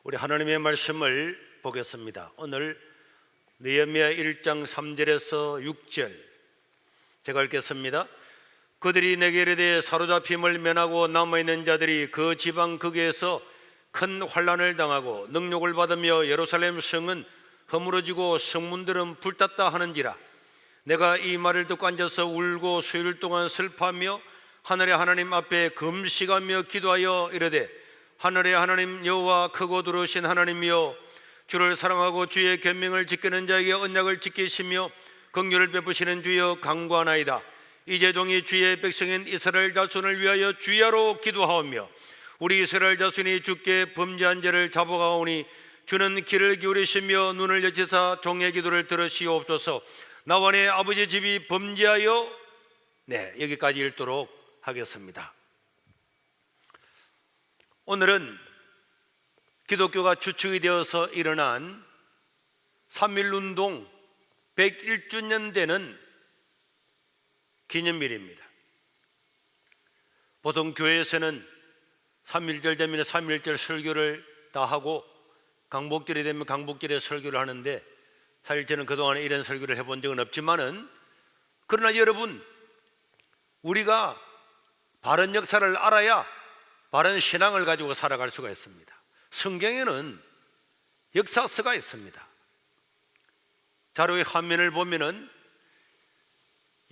우리 하나님의 말씀을 보겠습니다. 오늘 느헤미야 1장 3절에서 6절 제가 읽겠습니다. 그들이 내게 이르되 사로잡힘을 면하고 남아있는 자들이 그 지방 극에서 큰 환난을 당하고 능욕을 받으며 예루살렘 성은 허물어지고 성문들은 불탔다 하는지라. 내가 이 말을 듣고 앉아서 울고 수일 동안 슬퍼하며 하늘의 하나님 앞에 금식하며 기도하여 이르되 하늘의 하나님 여호와 크고 두루신 하나님이여, 주를 사랑하고 주의 계명을 지키는 자에게 언약을 지키시며 긍휼을 베푸시는 주여 간구하나이다. 이제 종이 주의 백성인 이스라엘 자손을 위하여 주야로 기도하오며 우리 이스라엘 자손이 주께 범죄한 죄를 잡아가오니 주는 귀를 기울이시며 눈을 여시사 종의 기도를 들으시옵소서. 나와 내 아버지 집이 범죄하여 여기까지 읽도록 하겠습니다. 오늘은 기독교가 주축이 되어서 일어난 3.1운동 101주년 되는 기념일입니다. 보통 교회에서는 3.1절 되면 3.1절 설교를 다 하고 강복절이 되면 강복절에 설교를 하는데, 사실 저는 그동안에 이런 설교를 해본 적은 없지만은, 그러나 여러분, 우리가 바른 역사를 알아야 바른 신앙을 가지고 살아갈 수가 있습니다. 성경에는 역사서가 있습니다. 자료의 화면을 보면은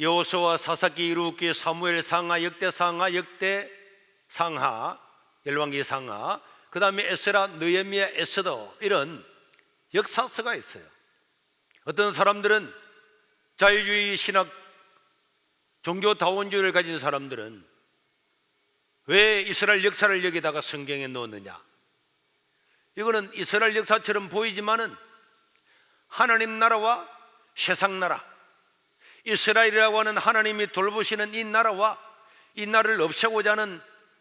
여호수아, 사사기, 이루기, 사무엘 상하, 역대 상하, 역대 상하, 열왕기 상하, 그 다음에 에스라, 느헤미야, 에스더, 이런 역사서가 있어요. 어떤 사람들은 자유주의 신학, 종교다원주의를 가진 사람들은 왜 이스라엘 역사를 여기다가 성경에 넣었느냐? 이거는 이스라엘 역사처럼 보이지만은 하나님 나라와 세상 나라, 이스라엘이라고 하는 하나님이 돌보시는 이 나라와 이 나라를 없애고자 하는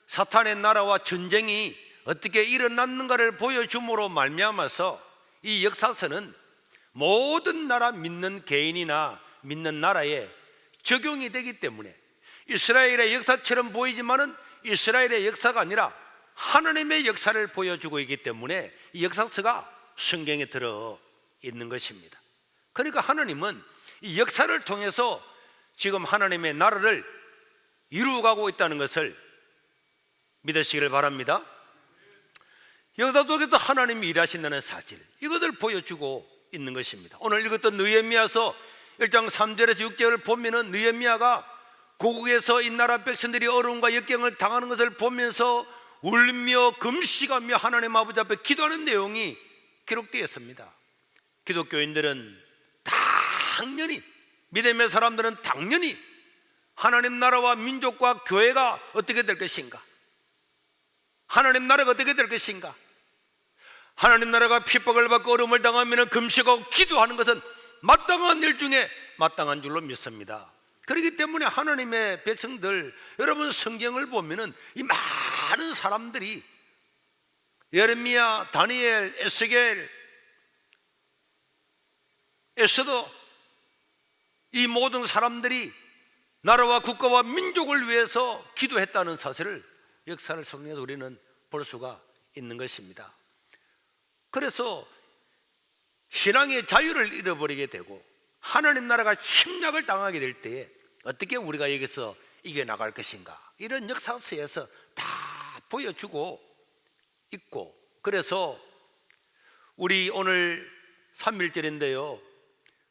사탄의 나라와 전쟁이 어떻게 일어났는가를 보여줌으로 말미암아서 이 역사서는 모든 나라 믿는 개인이나 믿는 나라에 적용이 되기 때문에, 이스라엘의 역사처럼 보이지만은 이스라엘의 역사가 아니라 하나님의 역사를 보여주고 있기 때문에 이 역사서가 성경에 들어 있는 것입니다. 그러니까 하나님은 이 역사를 통해서 지금 하나님의 나라를 이루어가고 있다는 것을 믿으시기를 바랍니다. 역사 속에서 하나님이 일하신다는 사실, 이것을 보여주고 있는 것입니다. 오늘 읽었던 느헤미야서 1장 3절에서 6절을 보면은 느헤미야가 고국에서 이 나라 백성들이 어려움과 역경을 당하는 것을 보면서 울며 금식하며 하나님 아버지 앞에 기도하는 내용이 기록되어 있습니다. 기독교인들은 당연히, 믿음의 사람들은 당연히 하나님 나라와 민족과 교회가 어떻게 될 것인가, 하나님 나라가 어떻게 될 것인가, 하나님 나라가 핍박을 받고 어려움을 당하면 금식하고 기도하는 것은 마땅한 일 중에 마땅한 줄로 믿습니다. 그렇기 때문에 하나님의 백성들, 여러분 성경을 보면은 이 많은 사람들이 예레미야, 다니엘, 에스겔, 에스더, 이 모든 사람들이 나라와 국가와 민족을 위해서 기도했다는 사실을 역사를 성경에서 우리는 볼 수가 있는 것입니다. 그래서 신앙의 자유를 잃어버리게 되고 하나님 나라가 침략을 당하게 될 때에 어떻게 우리가 여기서 이겨나갈 것인가, 이런 역사서에서 다 보여주고 있고, 그래서 우리 오늘 3.1절인데요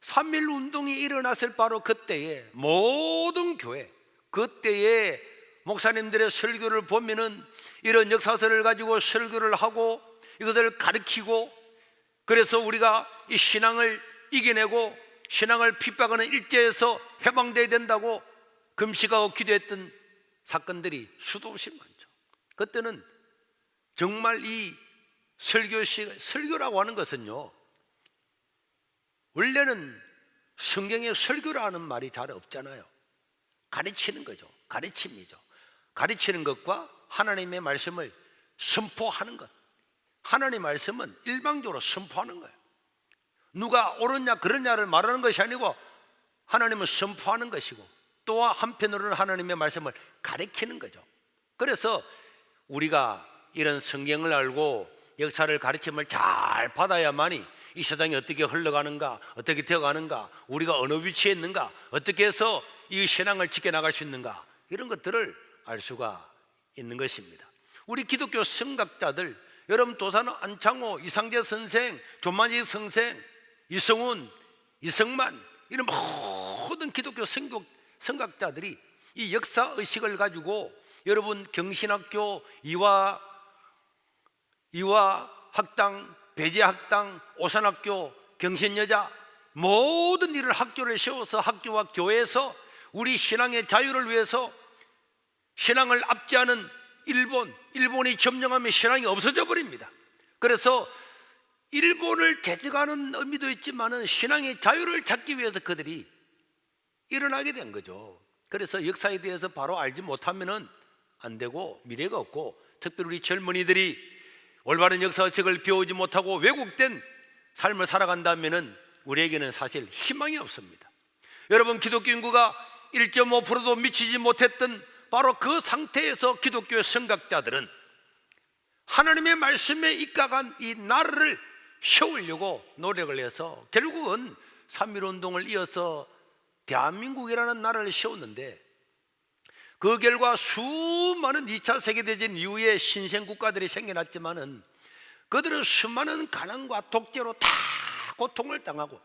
3.1운동이 일어났을 바로 그때에 모든 교회, 그때의 목사님들의 설교를 보면은 이런 역사서를 가지고 설교를 하고 이것을 가르치고, 그래서 우리가 이 신앙을 이겨내고 신앙을 핍박하는 일제에서 해방되어야 된다고 금식하고 기도했던 사건들이 수도 없이 많죠. 그때는 정말 이 설교라고 하는 것은요, 원래는 성경에 설교라는 말이 잘 없잖아요. 가르치는 거죠. 가르침이죠. 가르치는 것과 하나님의 말씀을 선포하는 것, 하나님의 말씀은 일방적으로 선포하는 거예요. 누가 옳으냐 그러냐를 말하는 것이 아니고 하나님은 선포하는 것이고, 또 한편으로는 하나님의 말씀을 가르치는 거죠. 그래서 우리가 이런 성경을 알고 역사를 가르침을 잘 받아야만이 이 세상이 어떻게 흘러가는가, 어떻게 되어가는가, 우리가 어느 위치에 있는가, 어떻게 해서 이 신앙을 지켜나갈 수 있는가, 이런 것들을 알 수가 있는 것입니다. 우리 기독교 성각자들, 여러분 도산 안창호, 이상재 선생, 조만희 선생, 이성훈, 이성만, 이런 모든 기독교 성각자들이 이 역사의식을 가지고 여러분 경신학교, 이화학당, 배제학당, 오산학교, 경신여자, 모든 일을 학교를 세워서 학교와 교회에서 우리 신앙의 자유를 위해서 신앙을 압제하는 일본이 점령하면 신앙이 없어져 버립니다. 그래서 일본을 대적하는 의미도 있지만은 신앙의 자유를 찾기 위해서 그들이 일어나게 된 거죠. 그래서 역사에 대해서 바로 알지 못하면은 안 되고 미래가 없고, 특별히 우리 젊은이들이 올바른 역사책을 배우지 못하고 왜곡된 삶을 살아간다면은 우리에게는 사실 희망이 없습니다. 여러분, 기독교 인구가 1.5%도 미치지 못했던 바로 그 상태에서 기독교의 성각자들은 하나님의 말씀에 입각한 이 나라를 세우려고 노력을 해서 결국은 3.1운동을 이어서 대한민국이라는 나라를 세웠는데, 그 결과 수많은 2차 세계대전 이후에 신생국가들이 생겨났지만은 그들은 수많은 가난과 독재로 다 고통을 당하고,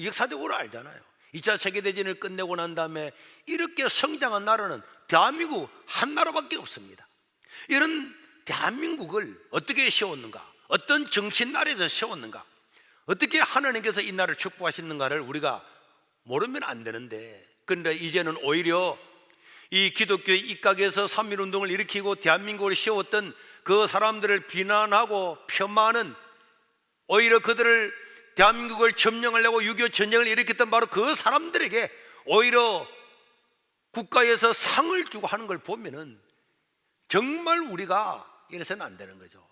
역사적으로 알잖아요. 2차 세계대전을 끝내고 난 다음에 이렇게 성장한 나라는 대한민국 한 나라밖에 없습니다. 이런 대한민국을 어떻게 세웠는가, 어떤 정신 나라에서 세웠는가, 어떻게 하나님께서 이 나라를 축복하셨는가를 우리가 모르면 안 되는데, 그런데 이제는 오히려 이 기독교의 입각에서 3.1운동을 일으키고 대한민국을 세웠던 그 사람들을 비난하고 폄하하는, 오히려 그들을 대한민국을 점령하려고 6.25 전쟁을 일으켰던 바로 그 사람들에게 오히려 국가에서 상을 주고 하는 걸 보면은 정말 우리가 이래서는 안 되는 거죠.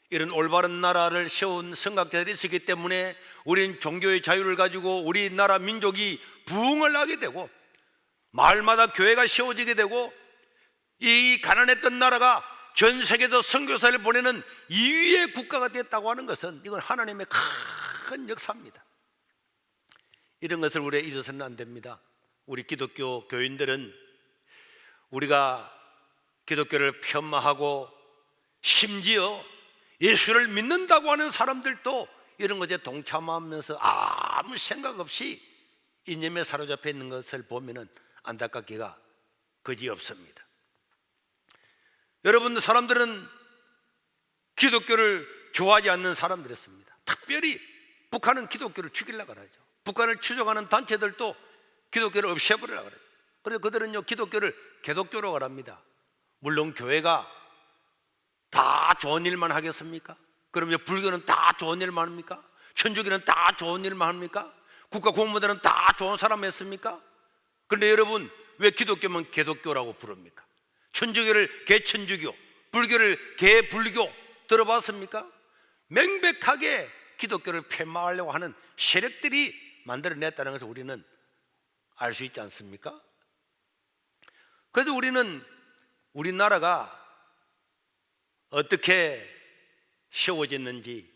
이런 올바른 나라를 세운 성각자들이 있었기 때문에 우리는 종교의 자유를 가지고 우리나라 민족이 부흥을 하게 되고, 마을마다 교회가 세워지게 되고, 이 가난했던 나라가 전 세계에서 선교사를 보내는 2위의 국가가 됐다고 하는 것은 이건 하나님의 큰 역사입니다. 이런 것을 우리가 잊어서는 안 됩니다. 우리 기독교 교인들은 우리가 기독교를 폄하하고 심지어 예수를 믿는다고 하는 사람들도 이런 것에 동참하면서 아무 생각 없이 이념에 사로잡혀 있는 것을 보면은 안타깝기가 그지없습니다. 여러분, 사람들은 기독교를 좋아하지 않는 사람들이었습니다. 특별히 북한은 기독교를 죽이려고 하죠. 북한을 추종하는 단체들도 기독교를 없애버리려고 그래요. 그래서 그들은요, 기독교를 개독교로 말합니다. 물론 교회가 다 좋은 일만 하겠습니까? 그러면 불교는 다 좋은 일만 합니까? 천주교는 다 좋은 일만 합니까? 국가 공무원들은 다 좋은 사람 했습니까? 그런데 여러분, 왜 기독교면 개독교라고 부릅니까? 천주교를 개천주교, 불교를 개불교 들어봤습니까? 명백하게 기독교를 폐마하려고 하는 세력들이 만들어냈다는 것을 우리는 알 수 있지 않습니까? 그래서 우리는 우리나라가 어떻게 세워졌는지,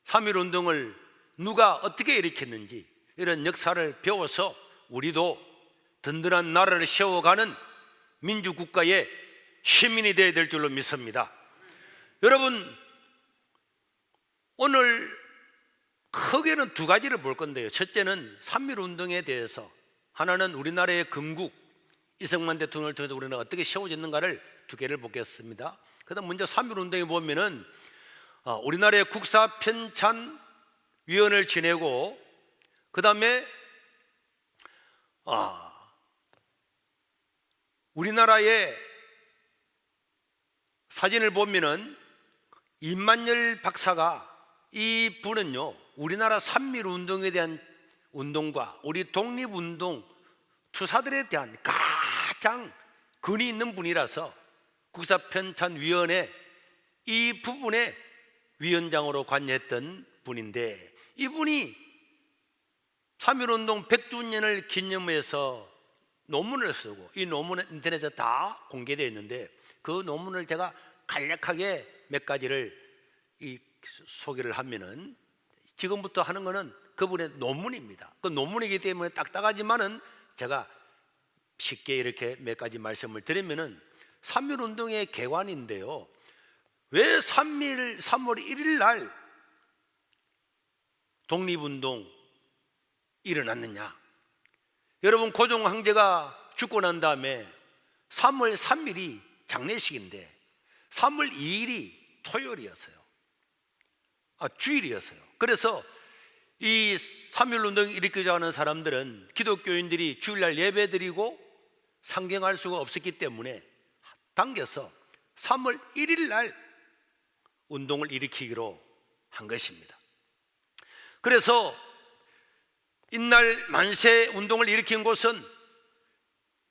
3.1운동을 누가 어떻게 일으켰는지 이런 역사를 배워서 우리도 든든한 나라를 세워가는 민주국가의 시민이 되어야 될 줄로 믿습니다. 여러분, 오늘 크게는 두 가지를 볼 건데요. 첫째는 3.1운동에 대해서, 하나는 우리나라의 건국, 이승만 대통령을 통해서 우리는 어떻게 세워졌는가를 두 개를 보겠습니다. 그다음 먼저 3.1운동에 보면은 우리나라의 국사편찬위원회를 지내고, 그 다음에 우리나라의 사진을 보면은 임만열 박사가, 이 분은요 우리나라 3.1운동에 대한 운동과 우리 독립운동 투사들에 대한 가장 근위 있는 분이라서 국사편찬위원회 이 부분에 위원장으로 관여했던 분인데, 이분이 3.1운동 100주년을 기념해서 논문을 쓰고, 이 논문은 인터넷에 다 공개되어 있는데 그 논문을 제가 간략하게 몇 가지를 이 소개를 하면은, 지금부터 하는 거는 그분의 논문입니다. 그 논문이기 때문에 딱딱하지만은 제가 쉽게 이렇게 몇 가지 말씀을 드리면은 3.1운동의 개관인데요, 왜 3월 1일 날 독립운동 일어났느냐? 여러분, 고종 황제가 죽고 난 다음에 3월 3일이 장례식인데 3월 2일이 토요일이었어요. 주일이었어요. 그래서 이 3.1운동을 일으키자 하는 사람들은 기독교인들이 주일날 예배드리고 상경할 수가 없었기 때문에 당겨서 3월 1일 날 운동을 일으키기로 한 것입니다. 그래서 이날 만세 운동을 일으킨 곳은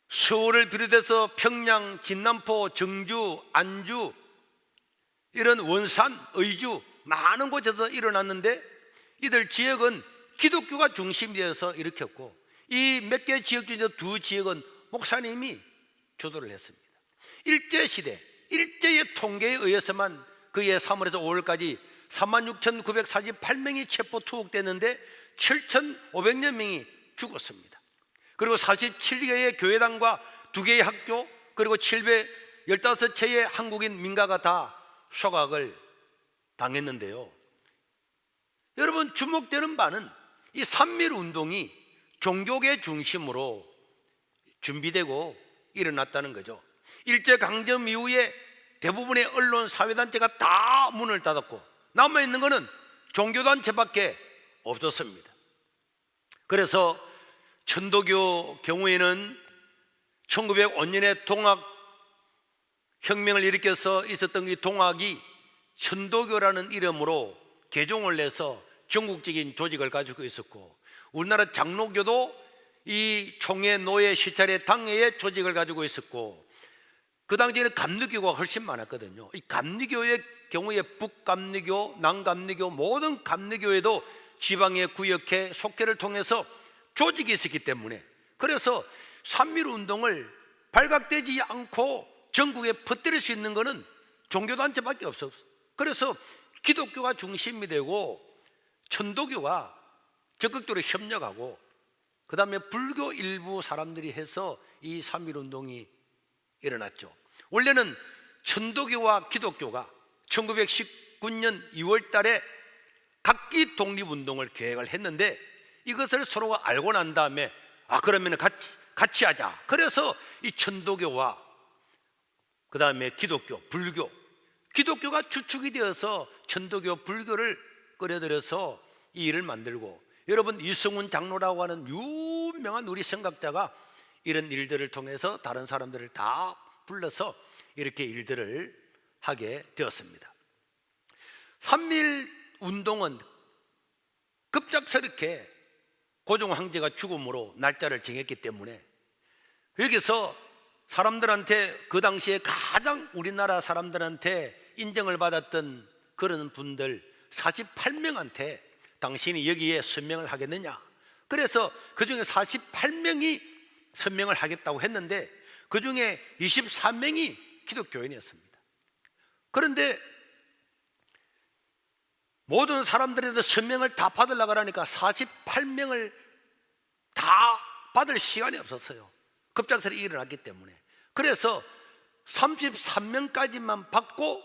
서울을 비롯해서 평양, 진남포, 정주, 안주, 이런 원산, 의주 많은 곳에서 일어났는데, 이들 지역은 기독교가 중심이 되어서 일으켰고, 이 몇 개 지역 중에서 두 지역은 목사님이 주도를 했습니다. 일제시대, 일제의 통계에 의해서만 그해 3월에서 5월까지 36,948명이 체포 투옥됐는데 7,500여 명이 죽었습니다. 그리고 47개의 교회당과 2개의 학교, 그리고 715채의 한국인 민가가 다 소각을 당했는데요, 여러분, 주목되는 바는 이 3.1운동이 종교계 중심으로 준비되고 일어났다는 거죠. 일제강점 이후에 대부분의 언론, 사회단체가 다 문을 닫았고 남아있는 것은 종교단체밖에 없었습니다. 그래서 천도교 경우에는 1905년에 동학혁명을 일으켜서 있었던 이 동학이 천도교라는 이름으로 개종을 해서 전국적인 조직을 가지고 있었고, 우리나라 장로교도 이 총회, 노예, 시찰회, 당회의 조직을 가지고 있었고, 그 당시에는 감리교가 훨씬 많았거든요. 이 감리교의 경우에 북감리교, 남감리교, 모든 감리교에도 지방의 구역회, 속회를 통해서 조직이 있었기 때문에, 그래서 3.1운동을 발각되지 않고 전국에 퍼뜨릴 수 있는 것은 종교단체밖에 없었어요. 그래서 기독교가 중심이 되고 천도교가 적극적으로 협력하고, 그 다음에 불교 일부 사람들이 해서 이 3.1운동이 일어났죠. 원래는 천도교와 기독교가 1919년 2월 달에 각기 독립운동을 계획을 했는데, 이것을 서로가 알고 난 다음에 그러면 같이 하자. 그래서 이 천도교와 그 다음에 기독교, 불교, 기독교가 주축이 되어서 천도교, 불교를 끌어들여서 이 일을 만들고, 여러분, 이승훈 장로라고 하는 유명한 우리 성각자가 이런 일들을 통해서 다른 사람들을 다 불러서 이렇게 일들을 하게 되었습니다. 3.1 운동은 급작스럽게 고종 황제가 죽음으로 날짜를 정했기 때문에 여기서 사람들한테, 그 당시에 가장 우리나라 사람들한테 인정을 받았던 그런 분들 48명한테 당신이 여기에 서명을 하겠느냐, 그래서 그 중에 48명이 서명을 하겠다고 했는데 그 중에 24명이 기독교인이었습니다. 그런데 모든 사람들에도 서명을 다 받으려고 하니까 48명을 다 받을 시간이 없었어요. 급작스럽게 일어났기 때문에. 그래서 33명까지만 받고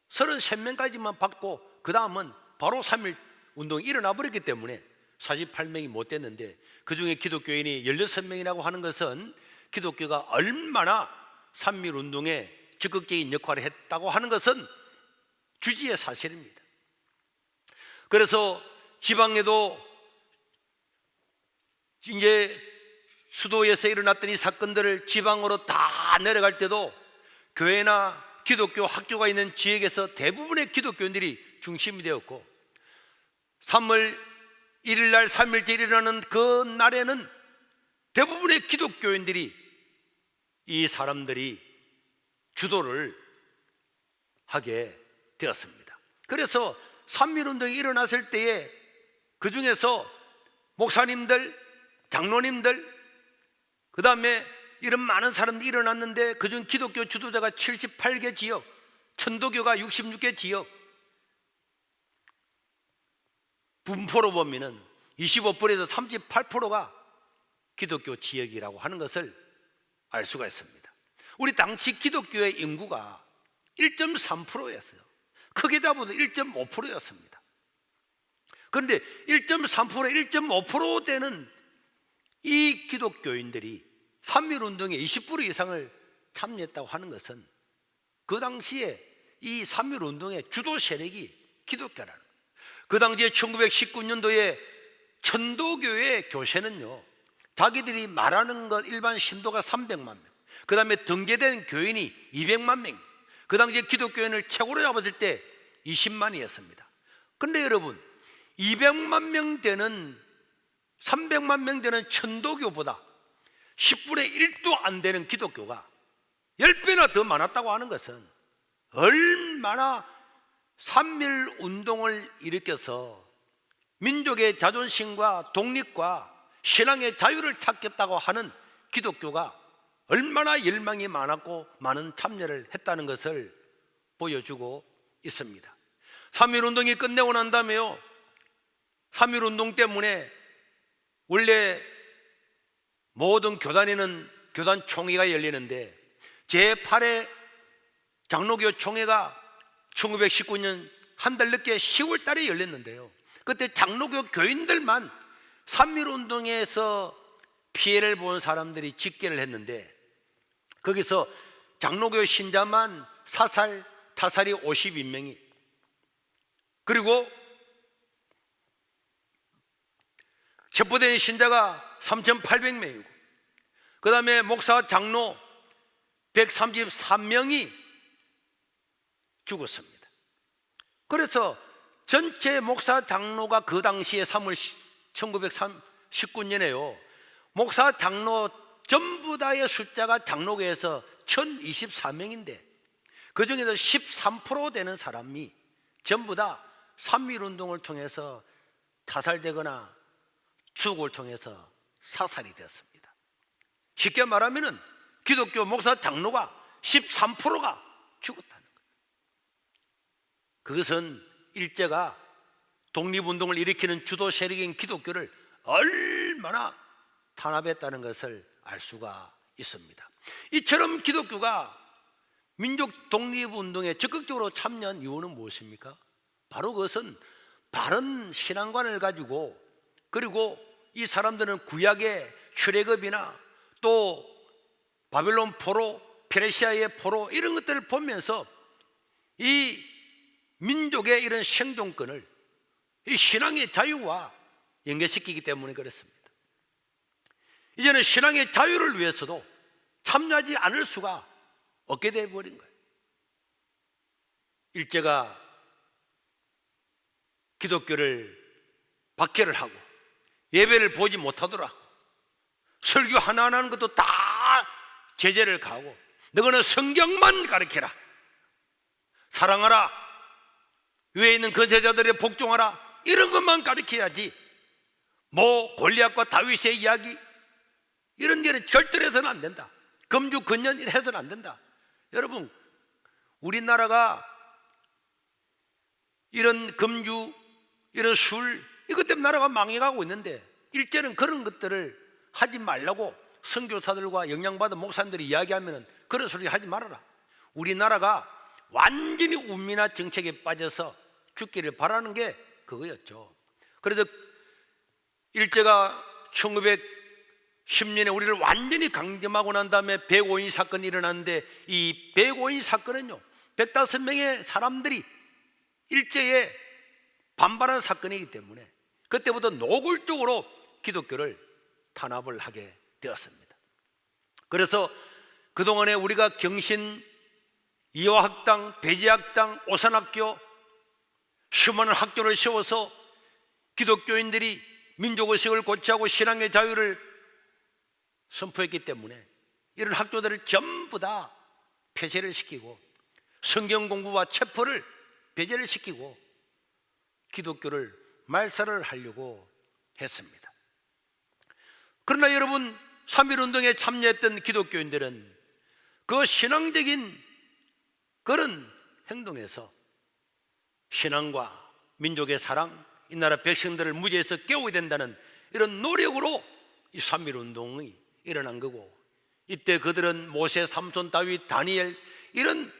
33명까지만 받고 그 다음은 바로 3.1 운동이 일어나 버렸기 때문에 48명이 못 됐는데, 그 중에 기독교인이 16명이라고 하는 것은 기독교가 얼마나 3.1 운동에 적극적인 역할을 했다고 하는 것은 주지의 사실입니다. 그래서 지방에도 이제 수도에서 일어났던 이 사건들을 지방으로 다 내려갈 때도 교회나 기독교 학교가 있는 지역에서 대부분의 기독교인들이 중심이 되었고, 3월 1일 날 3일째 일어나는 그 날에는 대부분의 기독교인들이, 이 사람들이 주도를 하게 되었습니다. 그래서 3.1 운동이 일어났을 때에 그 중에서 목사님들, 장로님들, 그 다음에 이런 많은 사람들이 일어났는데, 그중 기독교 주도자가 78개 지역, 천도교가 66개 지역, 분포로 보면은 25%에서 38%가 기독교 지역이라고 하는 것을 알 수가 있습니다. 우리 당시 기독교의 인구가 1.3%였어요. 크게 잡아도 1.5%였습니다. 그런데 1.3%, 1.5% 되는 이 기독교인들이 3.1운동에 20% 이상을 참여했다고 하는 것은 그 당시에 이 3.1운동의 주도 세력이 기독교라는 거예요. 그 당시에 1919년도에 천도교의 교세는요, 자기들이 말하는 것 일반 신도가 300만 명, 그 다음에 등재된 교인이 200만 명, 그 당시에 기독교인을 최고로 잡았을 때 20만이었습니다. 그런데 여러분, 200만 명 되는 300만 명 되는 천도교보다 10분의 1도 안 되는 기독교가 10배나 더 많았다고 하는 것은 얼마나 3.1 운동을 일으켜서 민족의 자존심과 독립과 신앙의 자유를 찾겠다고 하는 기독교가 얼마나 열망이 많았고 많은 참여를 했다는 것을 보여주고 있습니다. 3.1 운동이 끝내고 난 다음에요, 3.1 운동 때문에 원래 모든 교단에는 교단 총회가 열리는데 제8회 장로교 총회가 1919년 한 달 늦게 10월 달에 열렸는데요, 그때 장로교 교인들만 3.1 운동에서 피해를 본 사람들이 집계를 했는데 거기서 장로교 신자만 타살이 52명이, 그리고 체포된 신자가 3,800명이고 그 다음에 목사 장로 133명이 죽었습니다. 그래서 전체 목사 장로가 그 당시에 1919년에요 목사 장로 전부 다의 숫자가 장로교에서 1,024명인데 그 중에서 13% 되는 사람이 전부 다 3.1 운동을 통해서 타살되거나 추국을 통해서 사살이 되었습니다. 쉽게 말하면 기독교 목사 장로가 13%가 죽었다는 거예요. 그것은 일제가 독립운동을 일으키는 주도 세력인 기독교를 얼마나 탄압했다는 것을 알 수가 있습니다. 이처럼 기독교가 민족 독립운동에 적극적으로 참여한 이유는 무엇입니까? 바로 그것은 바른 신앙관을 가지고, 그리고 이 사람들은 구약의 출애굽이나 또 바벨론 포로, 페르시아의 포로 이런 것들을 보면서 이 민족의 이런 생존권을 이 신앙의 자유와 연계시키기 때문에 그렇습니다. 이제는 신앙의 자유를 위해서도 참여하지 않을 수가 없게 되어버린 거예요. 일제가 기독교를 박해를 하고 예배를 보지 못하도록 하고 설교 하나하나 하는 것도 다 제재를 가하고 너희는 성경만 가르쳐라, 사랑하라, 위에 있는 권세자들에 복종하라, 이런 것만 가르쳐야지 뭐 골리앗과 다윗의 이야기 이런 데는 절대로 해서는 안 된다, 금주 근년 해서는 안 된다. 여러분, 우리나라가 이런 금주, 이런 술 이것 때문에 나라가 망해가고 있는데 일제는 그런 것들을 하지 말라고 선교사들과 영향받은 목사님들이 이야기하면 그런 소리 하지 말아라. 우리나라가 완전히 운민화 정책에 빠져서 죽기를 바라는 게 그거였죠. 그래서 일제가 1910년에 우리를 완전히 강점하고 난 다음에 105인 사건이 일어났는데 이 105인 사건은요 105명의 사람들이 일제에 반발한 사건이기 때문에 그때부터 노골적으로 기독교를 탄압을 하게 되었습니다. 그래서 그동안에 우리가 경신, 이화학당, 배제학당, 오산학교 수많은 학교를 세워서 기독교인들이 민족의식을 고취하고 신앙의 자유를 선포했기 때문에 이런 학교들을 전부 다 폐쇄를 시키고 성경 공부와 체포를 배제를 시키고 기독교를 말살을 하려고 했습니다. 그러나 여러분, 3.1 운동에 참여했던 기독교인들은 그 신앙적인 그런 행동에서 신앙과 민족의 사랑, 이 나라 백성들을 무지에서 깨우게 된다는 이런 노력으로 이 3.1 운동이 일어난 거고, 이때 그들은 모세, 삼손, 다윗, 다니엘 이런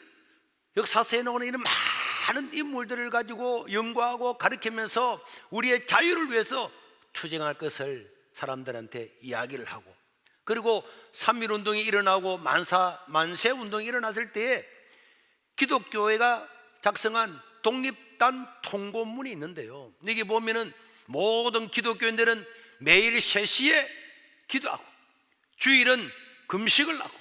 역사서에 나오는 이런 많은 인물들을 가지고 연구하고 가르치면서 우리의 자유를 위해서 투쟁할 것을 사람들한테 이야기를 하고, 그리고 3.1 운동이 일어나고 만세 운동이 일어났을 때에 기독교회가 작성한 독립단 통고문이 있는데요, 여기 보면은 모든 기독교인들은 매일 3시에 기도하고 주일은 금식을 하고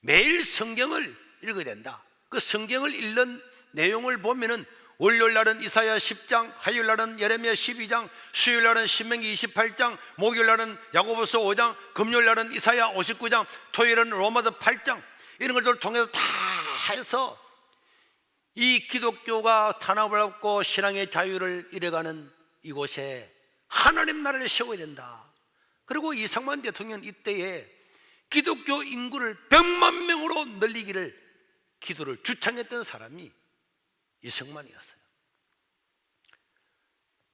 매일 성경을 읽어야 된다. 그 성경을 읽는 내용을 보면은 월요일날은 이사야 10장, 화요일날은 예레미야 12장, 수요일날은 신명기 28장, 목요일날은 야고보서 5장, 금요일날은 이사야 59장, 토요일은 로마서 8장, 이런 것들을 통해서 다 해서 이 기독교가 탄압을 받고 신앙의 자유를 이뤄가는 이곳에 하나님 나라를 세워야 된다. 그리고 이승만 대통령 이때에 기독교 인구를 100만 명으로 늘리기를 기도를 주창했던 사람이 이승만이었어요.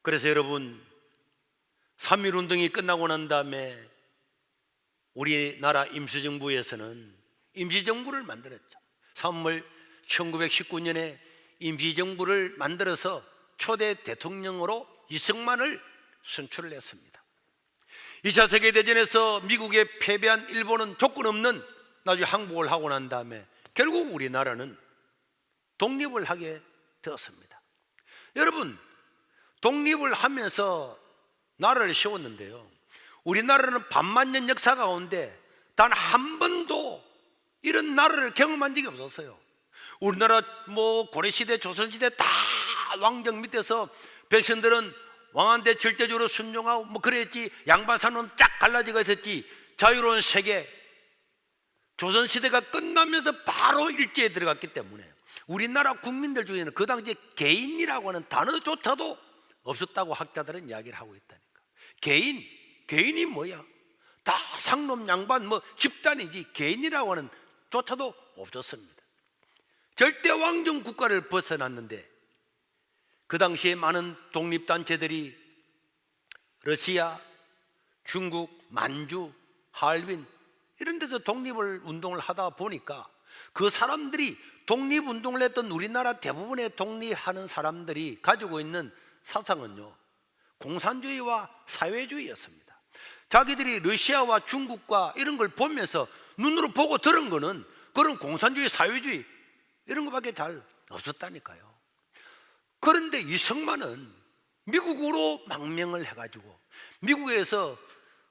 그래서 여러분, 3.1 운동이 끝나고 난 다음에 우리나라 임시정부에서는 임시정부를 만들었죠. 3월 1919년에 임시정부를 만들어서 초대 대통령으로 이승만을 선출을 했습니다. 2차 세계대전에서 미국에 패배한 일본은 조건 없는 나중에 항복을 하고 난 다음에 결국 우리나라는 독립을 하게 되었습니다. 여러분, 독립을 하면서 나라를 세웠는데요, 우리나라는 반만년 역사 가운데 단 한 번도 이런 나라를 경험한 적이 없었어요. 우리나라 고려시대, 조선시대 다 왕정 밑에서 백성들은 왕한테 절대적으로 순종하고 그랬지, 양반산은 쫙 갈라지고 있었지. 자유로운 세계, 조선시대가 끝나면서 바로 일제에 들어갔기 때문에 우리나라 국민들 중에는 그 당시에 개인이라고 하는 단어조차도 없었다고 학자들은 이야기를 하고 있다니까. 개인이 뭐야? 다 상놈 양반 집단이지 개인이라고 하는 조차도 없었습니다. 절대 왕정 국가를 벗어났는데 그 당시에 많은 독립단체들이 러시아, 중국, 만주, 하얼빈 이런 데서 독립을 운동을 하다 보니까 그 사람들이 독립운동을 했던 우리나라 대부분의 독립하는 사람들이 가지고 있는 사상은요, 공산주의와 사회주의였습니다. 자기들이 러시아와 중국과 이런 걸 보면서 눈으로 보고 들은 거는 그런 공산주의, 사회주의 이런 것밖에 잘 없었다니까요. 그런데 이승만은 미국으로 망명을 해가지고 미국에서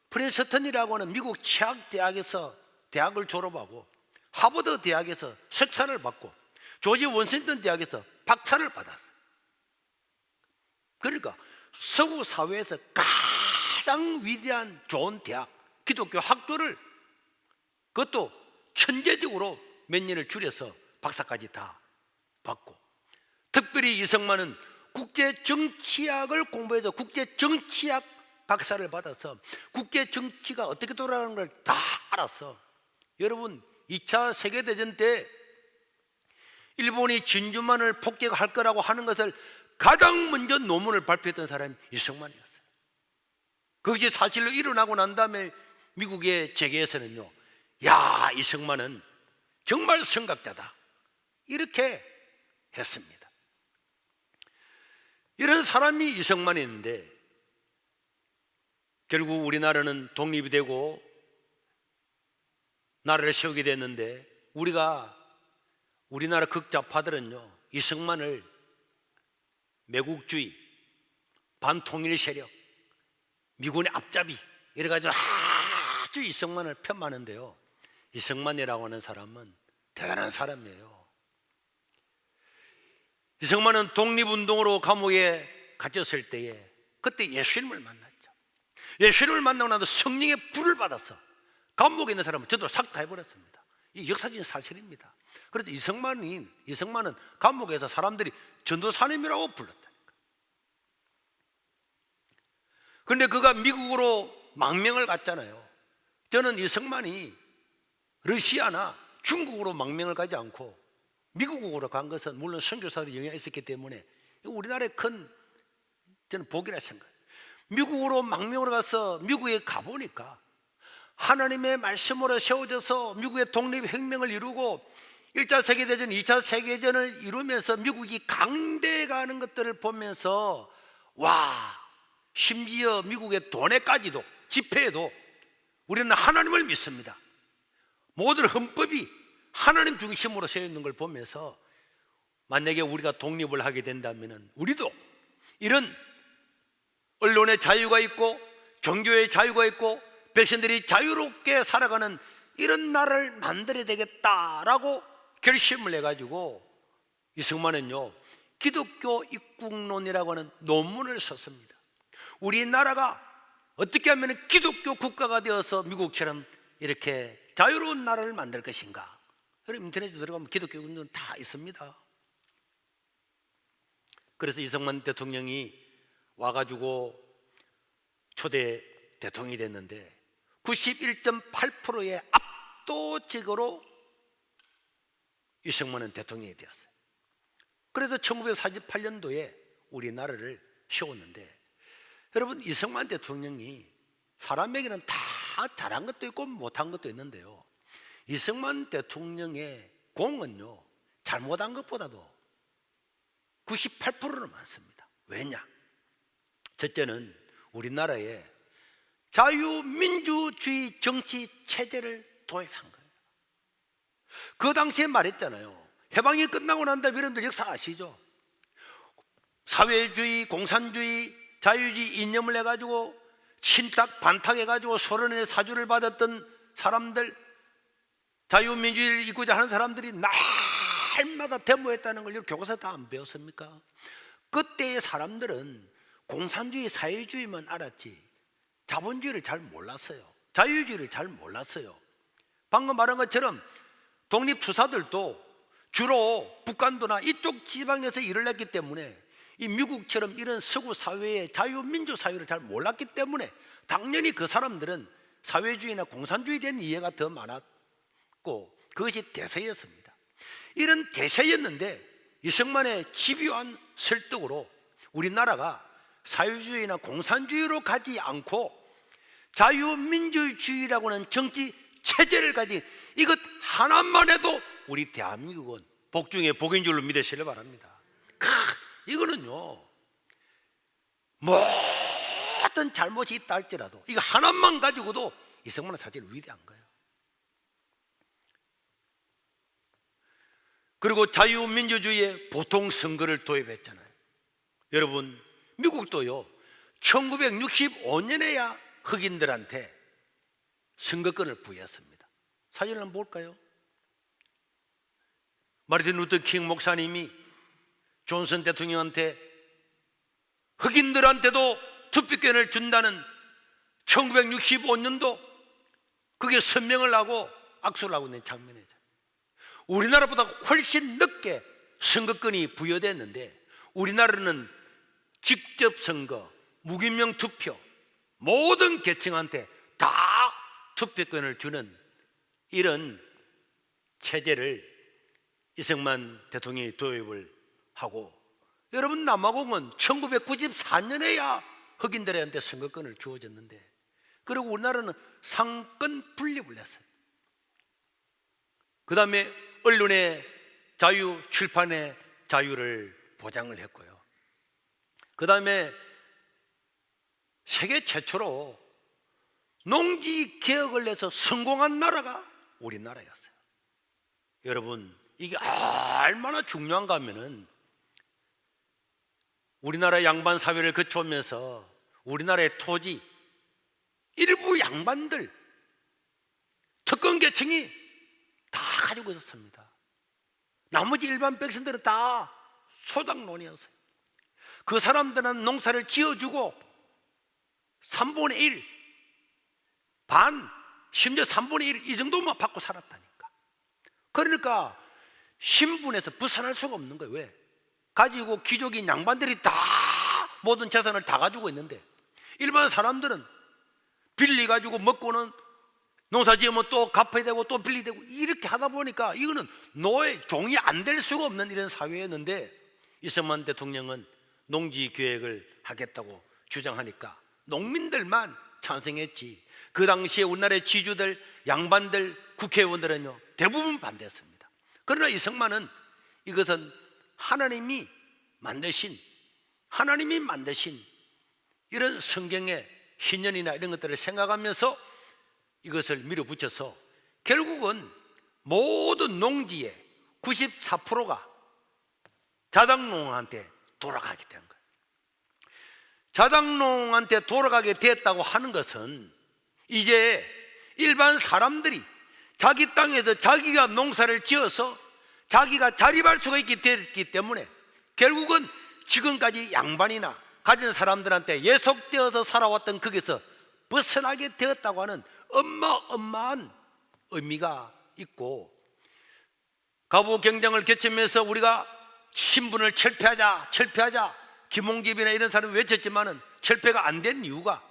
프린스턴이라고 하는 미국 치학대학에서 대학을 졸업하고 하버드 대학에서 석사를 받고 조지 워싱턴 대학에서 박사를 받았어요. 그러니까 서구 사회에서 가장 위대한 좋은 대학, 기독교 학교를 그것도 천재적으로 몇 년을 줄여서 박사까지 다 받고, 특별히 이승만은 국제정치학을 공부해서 국제정치학 박사를 받아서 국제정치가 어떻게 돌아가는 걸 다 알았어. 여러분, 2차 세계대전 때 일본이 진주만을 폭격할 거라고 하는 것을 가장 먼저 논문을 발표했던 사람이 이승만이었어요. 그것이 사실로 일어나고 난 다음에 미국의 재계에서는요, 야, 이승만은 정말 선각자다 이렇게 했습니다. 이런 사람이 이승만이었는데 결국 우리나라는 독립이 되고 나라를 세우게 됐는데 우리나라 극좌파들은요, 이승만을 매국주의, 반통일 세력, 미군의 앞잡이 이래가지고 아주 이승만을 폄하하는데요, 이승만이라고 하는 사람은 대단한 사람이에요. 이승만은 독립운동으로 감옥에 갇혔을 때에 그때 예수님을 만났죠. 예수님을 만나고 나서 성령의 불을 받아서 감옥에 있는 사람을 저도 삭다해버렸습니다. 이 역사적인 사실입니다. 그래서 이승만은 감옥에서 사람들이 전도사님이라고 불렀다니까. 그런데 그가 미국으로 망명을 갔잖아요. 저는 이승만이 러시아나 중국으로 망명을 가지 않고 미국으로 간 것은 물론 선교사들의 영향이 있었기 때문에 우리나라의 큰 저는 복이라 생각해요. 미국으로 망명으로 가서 미국에 가보니까 하나님의 말씀으로 세워져서 미국의 독립혁명을 이루고 1차 세계대전, 2차 세계대전을 이루면서 미국이 강대가는 것들을 보면서 와, 심지어 미국의 돈에까지도 집회에도 우리는 하나님을 믿습니다. 모든 헌법이 하나님 중심으로 세워 있는 걸 보면서 만약에 우리가 독립을 하게 된다면 우리도 이런 언론의 자유가 있고 종교의 자유가 있고 백성들이 자유롭게 살아가는 이런 나라를 만들어야 되겠다라고 결심을 해가지고 이승만은요 기독교 입국론이라고 하는 논문을 썼습니다. 우리나라가 어떻게 하면 기독교 국가가 되어서 미국처럼 이렇게 자유로운 나라를 만들 것인가. 여러분 인터넷에 들어가면 기독교 운동 다 있습니다. 그래서 이승만 대통령이 와가지고 초대 대통령이 됐는데 91.8%의 압도적으로 이승만은 대통령이 되었어요. 그래서 1948년도에 우리나라를 세웠는데 여러분 이승만 대통령이 사람에게는 다 잘한 것도 있고 못한 것도 있는데요, 이승만 대통령의 공은요 잘못한 것보다도 98%는 많습니다. 왜냐? 첫째는 우리나라에 자유민주주의 정치 체제를 도입한 거예요. 그 당시에 말했잖아요. 해방이 끝나고 난 다음에 여러분들 역사 아시죠? 사회주의, 공산주의, 자유주의 이념을 해가지고 신탁 반탁해가지고 소련의 사주를 받았던 사람들, 자유민주주의를 이끌고자 하는 사람들이 날마다 데모했다는 걸 교과서에 다 안 배웠습니까? 그때의 사람들은 공산주의, 사회주의만 알았지 자본주의를 잘 몰랐어요. 자유주의를 잘 몰랐어요. 방금 말한 것처럼 독립투사들도 주로 북한도나 이쪽 지방에서 일을 했기 때문에 이 미국처럼 이런 서구 사회의 자유민주 사회를 잘 몰랐기 때문에 당연히 그 사람들은 사회주의나 공산주의에 대한 이해가 더 많았고 그것이 대세였습니다. 이런 대세였는데 이승만의 집요한 설득으로 우리나라가 사회주의나 공산주의로 가지 않고 자유민주주의라고 하는 정치 체제를 가진 이것 하나만 해도 우리 대한민국은 복 중에 복인 줄로 믿으시길 바랍니다. 이거는요 모든 잘못이 있다 할지라도 이거 하나만 가지고도 이승만은 사실 위대한 거예요. 그리고 자유민주주의에 보통선거를 도입했잖아요. 여러분 미국도요 1965년에야 흑인들한테 선거권을 부여했습니다. 사진을 한번 볼까요? 마르틴 루터 킹 목사님이 존슨 대통령한테 흑인들한테도 투표권을 준다는 1965년도 그게 선명을 하고 악수를 하고 있는 장면이죠. 우리나라보다 훨씬 늦게 선거권이 부여됐는데 우리나라는 직접 선거, 무기명 투표, 모든 계층한테 다 투표권을 주는 이런 체제를 이승만 대통령이 도입을 하고, 여러분 남아공은 1994년에야 흑인들한테 선거권을 주어졌는데, 그리고 우리나라는 상권 분립을 했어요. 그 다음에 언론의 자유, 출판의 자유를 보장을 했고요. 그 다음에 세계 최초로 농지 개혁을 해서 성공한 나라가 우리나라였어요. 여러분 이게 얼마나 중요한가 하면은 우리나라 양반 사회를 거쳐오면서 우리나라의 토지 일부 양반들 특권 계층이 다 가지고 있었습니다. 나머지 일반 백성들은 다 소작농이었어요. 그 사람들은 농사를 지어주고 3분의 1, 반, 심지어 3분의 1 이 정도만 받고 살았다니까. 그러니까 신분에서 벗어날 수가 없는 거예요. 왜? 가지고 귀족인 양반들이 다 모든 재산을 다 가지고 있는데 일반 사람들은 빌리 가지고 먹고는 농사 지으면 또 갚아야 되고 또 빌리 되고 이렇게 하다 보니까 이거는 노예, 종이 안 될 수가 없는 이런 사회였는데 이승만 대통령은 농지 계획을 하겠다고 주장하니까 농민들만 찬성했지, 그 당시에 우리나라의 지주들, 양반들, 국회의원들은요 대부분 반대했습니다. 그러나 이승만은 이것은 하나님이 만드신 이런 성경의 신년이나 이런 것들을 생각하면서 이것을 밀어붙여서 결국은 모든 농지의 94%가 자작농한테 돌아가게 된 거예요. 자작농한테 돌아가게 됐다고 하는 것은 이제 일반 사람들이 자기 땅에서 자기가 농사를 지어서 자기가 자립할 수가 있기 때문에 결국은 지금까지 양반이나 가진 사람들한테 예속되어서 살아왔던 거기서 벗어나게 되었다고 하는 어마어마한 의미가 있고, 가부 경쟁을 거치면서 우리가 신분을 철폐하자 김홍집이나 이런 사람이 외쳤지만은 철폐가 안 된 이유가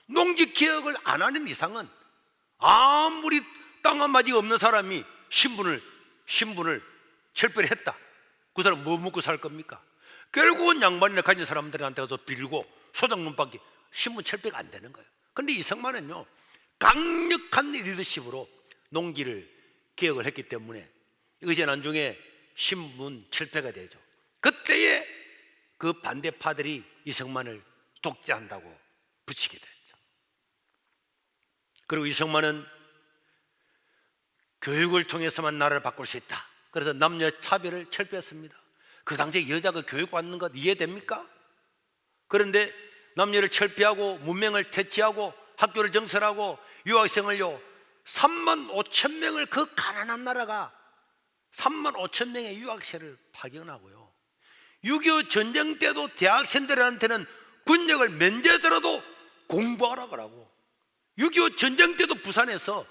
농지 개혁을 안 하는 이상은 아무리 땅 한마디 없는 사람이 신분을 철폐를 했다, 그 사람 뭐 먹고 살 겁니까? 결국은 양반이나 가진 사람들한테 가서 빌고 소장농밖에 신분 철폐가 안 되는 거예요. 그런데 이승만은요 강력한 리더십으로 농지를 개혁을 했기 때문에 이것이 나중에 신분 철폐가 되죠. 그때에 그 반대파들이 이승만을 독재한다고 붙이게 됐죠. 그리고 이승만은 교육을 통해서만 나라를 바꿀 수 있다, 그래서 남녀 차별을 철폐했습니다. 그 당시에 여자가 교육받는 것 이해됩니까? 그런데 남녀를 철폐하고 문명을 퇴치하고 학교를 정설하고 유학생을요 35,000명을, 그 가난한 나라가 35,000명의 유학생을 파견하고요, 6.25 전쟁 때도 대학생들한테는 군역을 면제해서라도 공부하라고 하고, 6.25 전쟁 때도 부산에서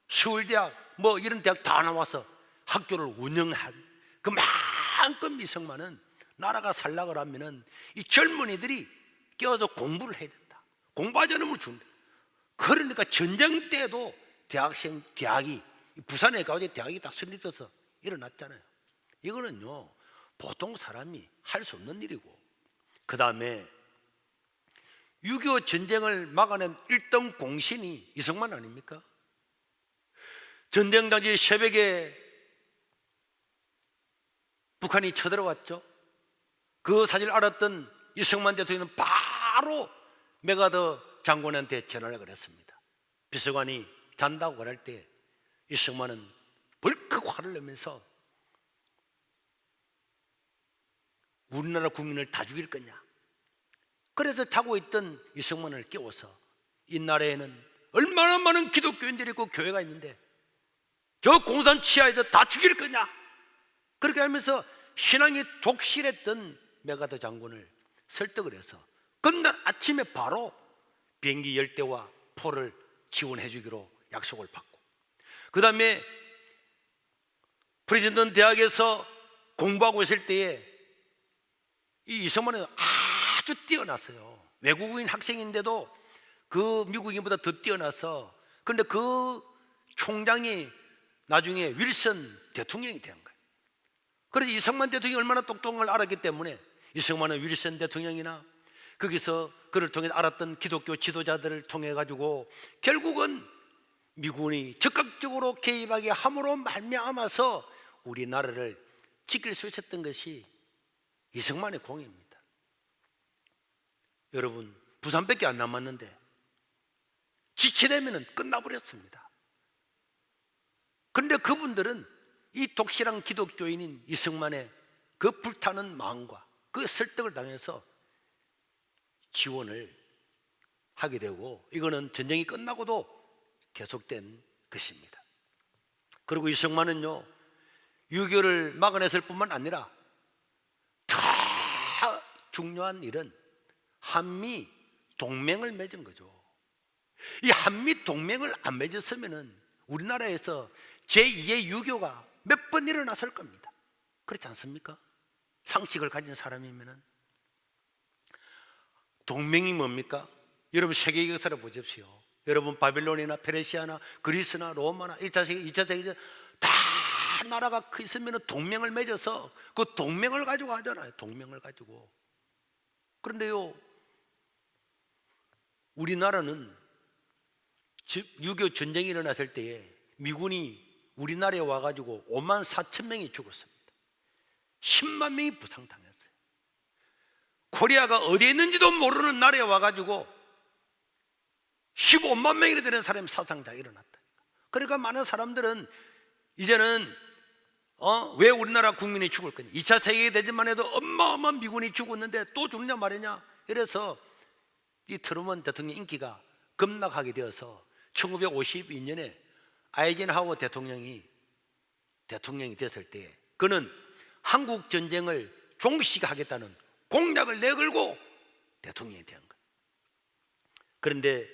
서울대학 뭐 이런 대학 다 나와서 학교를 운영한, 그만큼 이승만은 나라가 살락을 하면은 이 젊은이들이 깨어서 공부를 해야 된다, 공부하지 않으면 준다. 그러니까 전쟁 때도 대학이 부산에 가서 대학이 다 설립돼서 일어났잖아요. 이거는요 보통 사람이 할 수 없는 일이고, 그 다음에 6.25 전쟁을 막아낸 1등 공신이 이승만 아닙니까? 전쟁 당시 새벽에 북한이 쳐들어왔죠. 그 사실을 알았던 이승만 대통령은 바로 메가더 장군한테 전화를 걸었습니다. 비서관이 잔다고 그럴 때 이승만은 벌컥 화를 내면서 우리나라 국민을 다 죽일 거냐, 그래서 자고 있던 이승만을 깨워서 이 나라에는 얼마나 많은 기독교인들이 있고 교회가 있는데 저 공산 치하에서 다 죽일 거냐, 그렇게 하면서 신앙이 독실했던 메가더 장군을 설득을 해서 그날 아침에 바로 비행기 10대와 포를 지원해 주기로 약속을 받고, 그 다음에 프리즌턴 대학에서 공부하고 있을 때에 이 이승만은 아주 뛰어났어요. 외국인 학생인데도 그 미국인보다 더 뛰어나서, 그런데 그 총장이 나중에 윌슨 대통령이 된 거예요. 그래서 이승만 대통령이 얼마나 똑똑한 걸 알았기 때문에 이승만은 윌슨 대통령이나 거기서 그를 통해 알았던 기독교 지도자들을 통해 가지고 결국은 미군이 적극적으로 개입하게 함으로 말미암아서 우리나라를 지킬 수 있었던 것이 이승만의 공입니다. 여러분, 부산밖에 안 남았는데 지치되면 끝나버렸습니다. 그런데 그분들은 이 독실한 기독교인인 이승만의 그 불타는 마음과 그 설득을 당해서 지원을 하게 되고, 이거는 전쟁이 끝나고도 계속된 것입니다. 그리고 이승만은요 6.25를 막아냈을 뿐만 아니라 더 중요한 일은 한미 동맹을 맺은 거죠. 이 한미 동맹을 안 맺었으면 우리나라에서 제2의 유교가 몇 번 일어났을 겁니다. 그렇지 않습니까? 상식을 가진 사람이면. 동맹이 뭡니까? 여러분 세계 역사를 보십시오. 여러분 바빌론이나 페르시아나 그리스나 로마나 1차 세계, 2차 세계 다 나라가 있으면 동맹을 맺어서 그 동맹을 가지고 하잖아요. 동맹을 가지고. 그런데요, 우리나라는 6.25 전쟁이 일어났을 때에 미군이 우리나라에 와가지고 5만 4천 명이 죽었습니다. 10만 명이 부상당했어요. 코리아가 어디에 있는지도 모르는 나라에 와가지고 15만 명이나 되는 사람이 사상자가 일어났다. 그러니까 많은 사람들은 이제는 왜 우리나라 국민이 죽을 거냐, 2차 세계대전만 해도 어마어마한 미군이 죽었는데 또 죽냐 말이냐, 이래서 이 트루먼 대통령 인기가 급락하게 되어서 1952년에 아이젠하워 대통령이 됐을 때 그는 한국 전쟁을 종식하겠다는 공약을 내걸고 대통령이 된 거예요. 그런데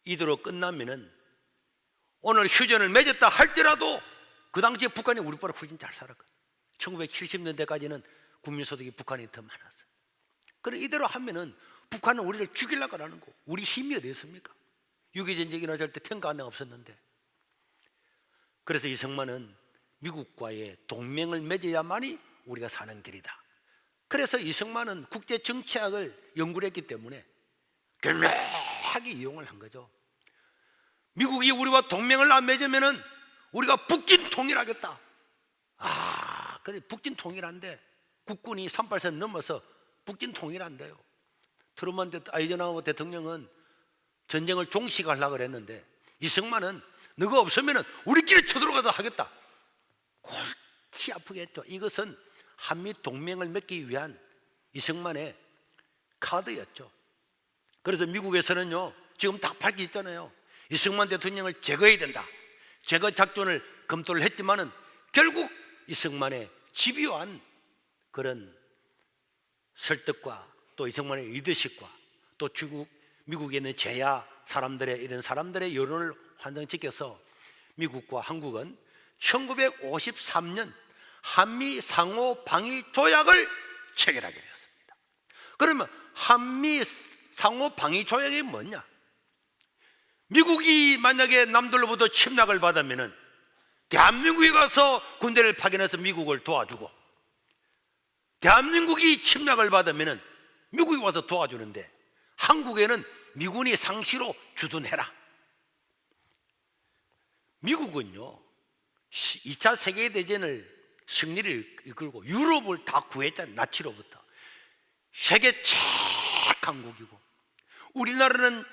이대로 끝나면은 오늘 휴전을 맺었다 할지라도 그 당시에 북한이 우리보다 훨씬 잘 살았거든요. 1970년대까지는 국민소득이 북한이 더 많았어요. 그럼 이대로 하면은 북한은 우리를 죽이려고 하는 거, 우리 힘이 어디 있습니까? 6.25 전쟁이 일어날 때 탱크 하나 없었는데. 그래서 이승만은 미국과의 동맹을 맺어야만이 우리가 사는 길이다. 그래서 이승만은 국제 정치학을 연구를 했기 때문에 견고하게 이용을 한 거죠. 미국이 우리와 동맹을 안 맺으면은 우리가 북진 통일하겠다. 그래, 북진 통일한데 국군이 38선 넘어서 북진 통일한대요. 트루먼 아이젠하워 대통령은 전쟁을 종식하려고 그랬는데 이승만은 너가 없으면 우리끼리 쳐들어가서 하겠다. 골치 아프게 했죠. 이것은 한미 동맹을 맺기 위한 이승만의 카드였죠. 그래서 미국에서는요, 지금 다 밝혀졌잖아요. 이승만 대통령을 제거해야 된다. 제거 작전을 검토를 했지만은 결국 이승만의 집요한 그런 설득과 또 이승만의 리더십과 또 미국에 있는 제야 사람들의 이런 사람들의 여론을 환상시켜서 미국과 한국은 1953년 한미 상호 방위 조약을 체결하게 되었습니다. 그러면 한미 상호 방위 조약이 뭐냐? 미국이 만약에 남들로부터 침략을 받으면은 대한민국에 가서 군대를 파견해서 미국을 도와주고, 대한민국이 침략을 받으면은 미국이 와서 도와주는데 한국에는 미군이 상시로 주둔해라. 미국은요 2차 세계대전을 승리를 이끌고 유럽을 다 구했잖아요. 나치로부터. 세계 최강국이고, 우리나라는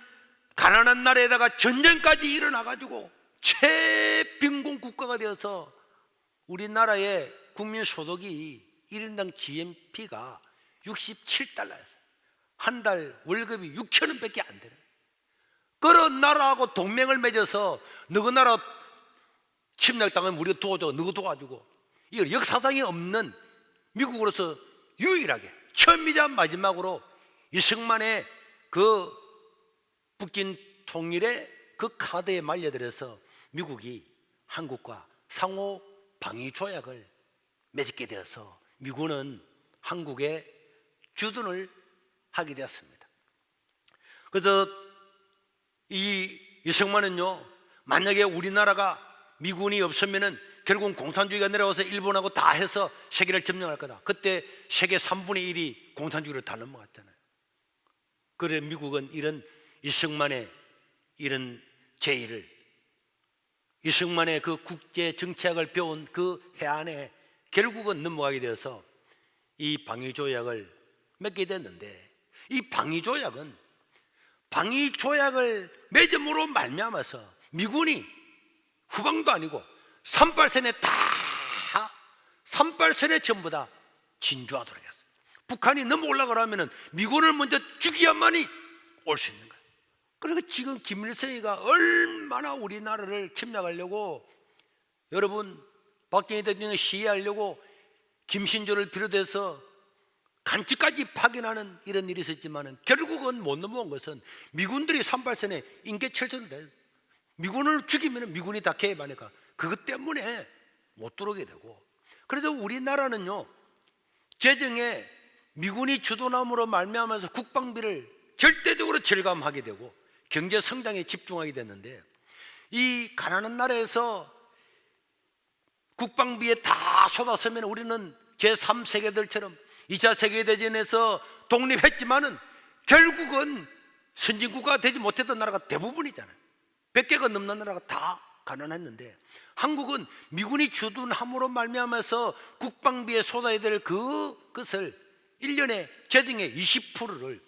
가난한 나라에다가 전쟁까지 일어나가지고 최빈곤 국가가 되어서 우리나라의 국민 소득이 1인당 GNP가 67달러였어요. 한 달 월급이 6천 원밖에 안 되는 그런 나라하고 동맹을 맺어서 너그 나라 침략당하면 우리가 도와줘, 너가 도와주고, 이거 역사상에 없는 미국으로서 유일하게 처음이자 마지막으로 이승만의 그 북진 통일의 그 카드에 말려들어서 미국이 한국과 상호 방위 조약을 맺게 되어서 미군은 한국에 주둔을 하게 되었습니다. 그래서 이 이승만은요, 만약에 우리나라가 미군이 없으면은 결국은 공산주의가 내려와서 일본하고 다 해서 세계를 점령할 거다. 그때 세계 3분의 1이 공산주의로 다 넘어갔잖아요. 그래 미국은 이런 이승만의 이런 제의를, 이승만의 그 국제 정치학을 배운 그 해안에 결국은 넘어가게 되어서 이 방위조약을 맺게 됐는데, 이 방위조약은 방위조약을 맺음으로 말미암아서 미군이 후방도 아니고 38선에 다 38선에 전부 다 진주하도록 했어요. 북한이 넘어오려고 하면 미군을 먼저 죽여야만이 올 수 있는 거예요. 그러니까 지금 김일성이가 얼마나 우리나라를 침략하려고, 여러분 박정희 대통령을 시해하려고 김신조를 비롯해서 간첩까지 파견하는 이런 일이 있었지만 결국은 못 넘어온 것은 미군들이 38선에 인계철전을 해요. 미군을 죽이면 미군이 다 개입하니까 그것 때문에 못 들어오게 되고, 그래서 우리나라는요 재정에 미군이 주둔함으로 말미암아서 국방비를 절대적으로 절감하게 되고 경제 성장에 집중하게 됐는데, 이 가난한 나라에서 국방비에 다 쏟았으면 우리는 제3세계들처럼 2차 세계대전에서 독립했지만은 결국은 선진국가 되지 못했던 나라가 대부분이잖아요. 100개가 넘는 나라가 다 가난했는데 한국은 미군이 주둔함으로 말미암아서 국방비에 쏟아야 될 그것을 1년에 재정의 20%를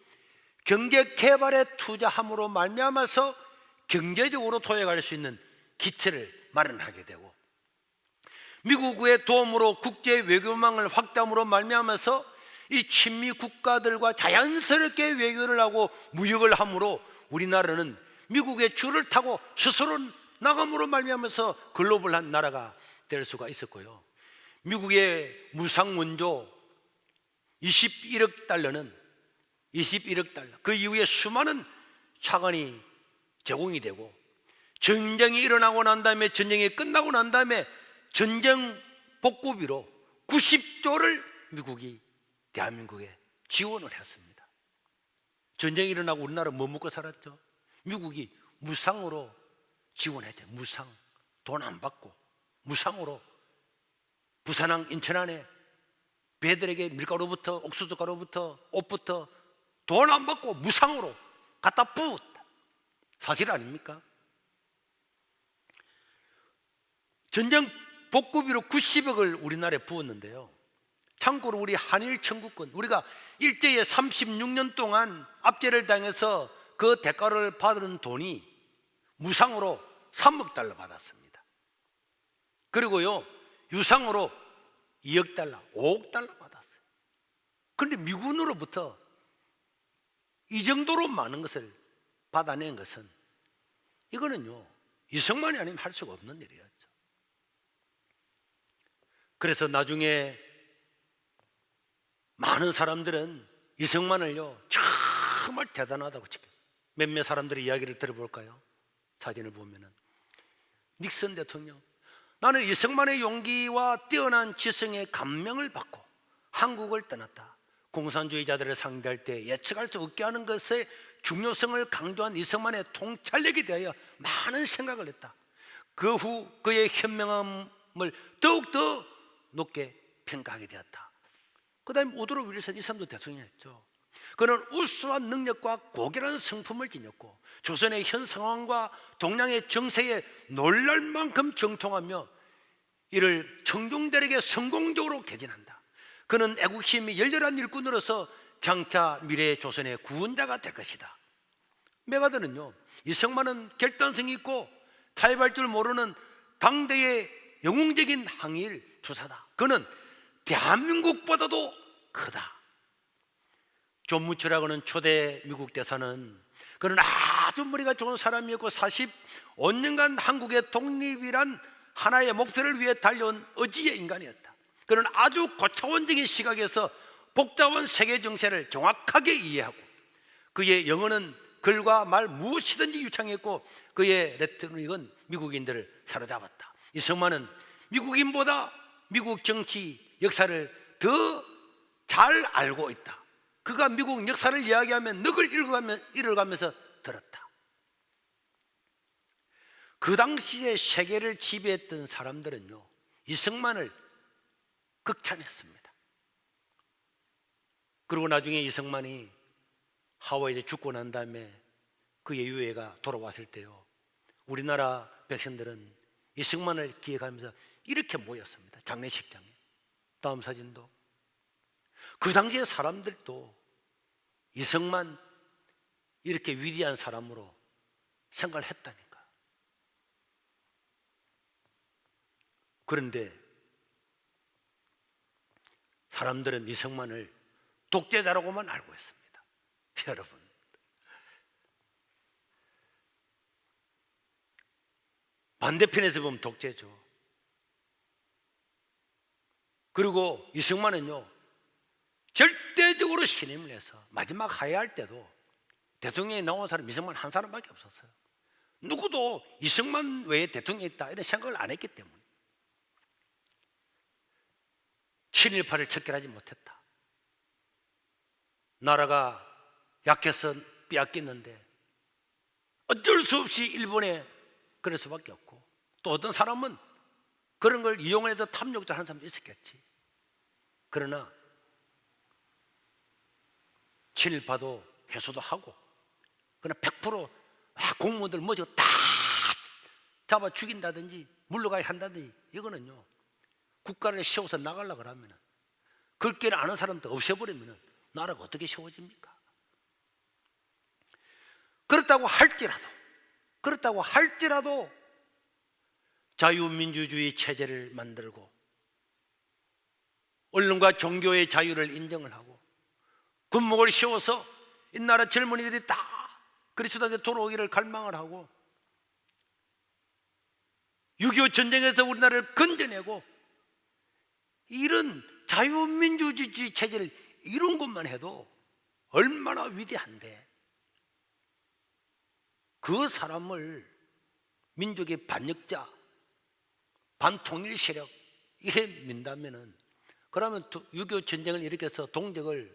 경제 개발에 투자함으로 말미암아서 경제적으로 도약할 수 있는 기체를 마련하게 되고, 미국의 도움으로 국제 외교망을 확대함으로 말미암아서 이 친미 국가들과 자연스럽게 외교를 하고 무역을 함으로 우리나라는 미국의 줄을 타고 스스로 나감으로 말미암아서 글로벌한 나라가 될 수가 있었고요. 미국의 무상 원조 21억 달러는 21억 달러, 그 이후에 수많은 차관이 제공이 되고, 전쟁이 일어나고 난 다음에, 전쟁이 끝나고 난 다음에 전쟁 복구비로 90조를 미국이 대한민국에 지원을 했습니다. 전쟁이 일어나고 우리나라 뭐 먹고 살았죠? 미국이 무상으로 지원했죠. 무상, 돈 안 받고 무상으로 부산항 인천안에 배들에게 밀가루부터 옥수수 가루부터 옷부터 돈 안 받고 무상으로 갖다 부었다. 사실 아닙니까? 전쟁 복구비로 90억을 우리나라에 부었는데요, 참고로 우리 한일 청구권, 우리가 일제에 36년 동안 압제를 당해서 그 대가를 받은 돈이 무상으로 3억 달러 받았습니다. 그리고요, 유상으로 2억 달러, 5억 달러 받았어요. 그런데 미군으로부터 이 정도로 많은 것을 받아낸 것은, 이거는요 이승만이 아니면 할 수가 없는 일이었죠. 그래서 나중에 많은 사람들은 이승만을요 정말 대단하다고 지켰어요. 몇몇 사람들의 이야기를 들어볼까요? 사진을 보면은 닉슨 대통령, 나는 이승만의 용기와 뛰어난 지성에 감명을 받고 한국을 떠났다. 공산주의자들을 상대할 때 예측할 수 없게 하는 것의 중요성을 강조한 이승만의 통찰력에 대하여 많은 생각을 했다. 그 후 그의 현명함을 더욱더 높게 평가하게 되었다. 그 다음에 우드로 윌슨, 이 사람도 대통령이었죠. 그는 우수한 능력과 고결한 성품을 지녔고 조선의 현 상황과 동양의 정세에 놀랄 만큼 정통하며 이를 청중들에게 성공적으로 개진한다. 그는 애국심이 열렬한 일꾼으로서 장차 미래의 조선의 구원자가 될 것이다. 메가드는요, 이승만은 결단성이 있고 타협할 줄 모르는 당대의 영웅적인 항일 투사다. 그는 대한민국보다도 크다. 존 무츠라고는 초대 미국 대사는, 그는 아주 머리가 좋은 사람이었고 45년간 한국의 독립이란 하나의 목표를 위해 달려온 의지의 인간이었다. 그는 아주 고차원적인 시각에서 복잡한 세계 정세를 정확하게 이해하고 그의 영어는 글과 말 무엇이든지 유창했고 그의 레토릭은 미국인들을 사로잡았다. 이승만은 미국인보다 미국 정치 역사를 더 잘 알고 있다. 그가 미국 역사를 이야기하면 늑을 읽어가면서 들었다. 그 당시에 세계를 지배했던 사람들은요 이승만을 극찬했습니다. 그리고 나중에 이승만이 하와이에 죽고 난 다음에 그의 유해가 돌아왔을 때요, 우리나라 백성들은 이승만을 기억하면서 이렇게 모였습니다. 장례식장에. 다음 사진도. 그 당시에 사람들도 이승만 이렇게 위대한 사람으로 생각을 했다니까. 그런데 사람들은 이승만을 독재자라고만 알고 있습니다. 여러분, 반대편에서 보면 독재죠. 그리고 이승만은요 절대적으로 신임을 해서 마지막 하야할 때도 대통령이 나온 사람 이승만 한 사람밖에 없었어요. 누구도 이승만 외에 대통령이 있다 이런 생각을 안 했기 때문에 친일파를 척결하지 못했다. 나라가 약해서 빼앗겼는데 어쩔 수 없이 일본에 그럴 수밖에 없고, 또 어떤 사람은 그런 걸 이용해서 탐욕도 하는 사람도 있었겠지. 그러나 친일파도 해소도 하고, 그러나 100% 공무원들 뭐죠 다 잡아 죽인다든지 물러가야 한다든지, 이거는요 국가를 세워서 나가려고 하면 그 길을 아는 사람도 없애버리면 나라가 어떻게 세워집니까? 그렇다고 할지라도 자유민주주의 체제를 만들고 언론과 종교의 자유를 인정을 하고 군목을 세워서 이 나라 젊은이들이 다 그리스도한테 돌아오기를 갈망을 하고 6.25 전쟁에서 우리나라를 건져내고 이런 자유민주주의 체제를 이룬 것만 해도 얼마나 위대한데, 그 사람을 민족의 반역자, 반통일 세력 이래 민다면은, 그러면 6.25 전쟁을 일으켜서 동족을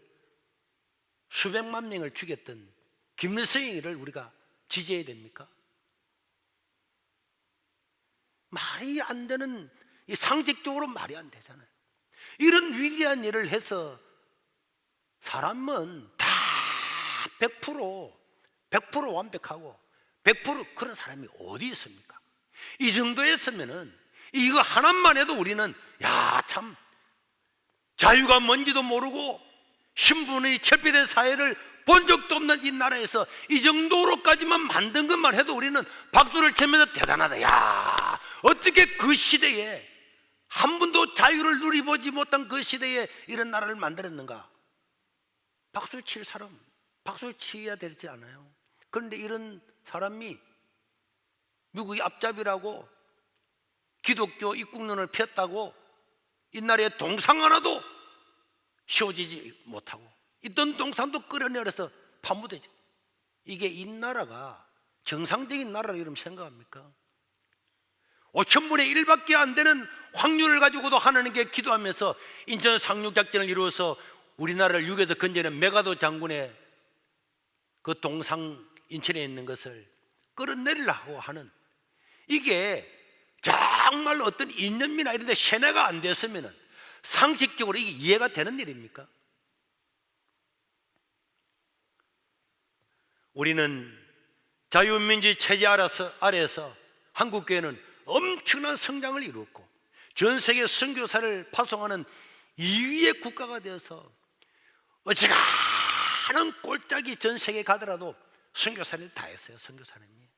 수백만 명을 죽였던 김일성을 우리가 지지해야 됩니까? 말이 안 되는, 이 상식적으로 말이 안 되잖아요. 이런 위대한 일을 해서 사람은 다 100% 완벽하고 100% 그런 사람이 어디 있습니까? 이 정도였으면은 이거 하나만 해도 우리는 야, 참 자유가 뭔지도 모르고 신분이 철폐된 사회를 본 적도 없는 이 나라에서 이 정도로까지만 만든 것만 해도 우리는 박수를 치면서 대단하다. 야, 어떻게 그 시대에 한 번도 자유를 누려보지 못한 그 시대에 이런 나라를 만들었는가? 박수 칠 사람 박수 치야 되지 않아요? 그런데 이런 사람이 미국의 앞잡이라고 기독교 입국론을 폈다고 이 나라에 동상 하나도 세워지지 못하고 있던 동상도 끌어내려서 파묻어져. 이게 이 나라가 정상적인 나라로 여러분 생각합니까? 5,000분의 1밖에 안 되는 확률을 가지고도 하나님께 기도하면서 인천 상륙작전을 이루어서 우리나라를 6에서 건져낸 메가도 장군의 그 동상 인천에 있는 것을 끌어내리려고 하는, 이게 정말 어떤 이념이나 이런 데 세뇌가 안 됐으면 상식적으로 이게 이해가 되는 일입니까? 우리는 자유민주주의 체제 아래에서 한국교회는 엄청난 성장을 이루었고 전 세계 선교사를 파송하는 2위의 국가가 되어서 어지간한 꼴짝이 전 세계에 가더라도 선교사님이 다 했어요. 선교사님이,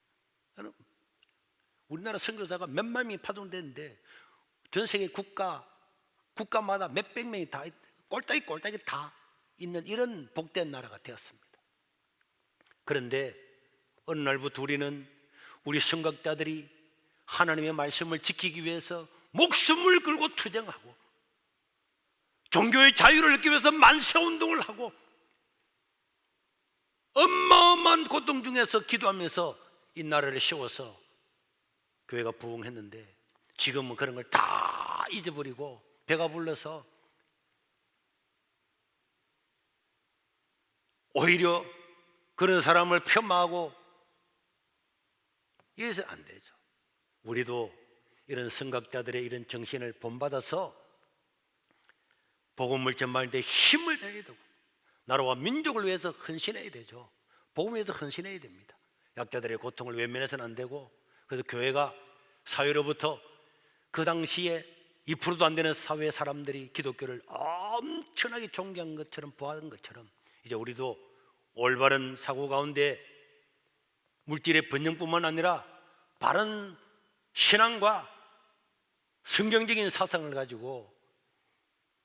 우리나라 선교사가 몇만 명이 파송되는데 전 세계 국가마다 몇백 명이 다 꼴딱이 다 있는 이런 복된 나라가 되었습니다. 그런데 어느 날부터 우리는 우리 선각자들이 하나님의 말씀을 지키기 위해서 목숨을 걸고 투쟁하고 종교의 자유를 얻기 위해서 만세운동을 하고 어마어마한 고통 중에서 기도하면서 이 나라를 세워서 교회가 부흥했는데, 지금은 그런 걸 다 잊어버리고 배가 불러서 오히려 그런 사람을 폄하하고 이래서 안 되죠. 우리도 이런 선각자들의 이런 정신을 본받아서 복음을 전파할 때 힘을 내야 되고 나라와 민족을 위해서 헌신해야 되죠. 복음을 위해서 헌신해야 됩니다. 약자들의 고통을 외면해서는 안 되고, 그래서 교회가 사회로부터 그 당시에 2%도 안 되는 사회 사람들이 기독교를 엄청나게 존경한 것처럼 보아한 것처럼 이제 우리도 올바른 사고 가운데 물질의 번영뿐만 아니라 바른 신앙과 성경적인 사상을 가지고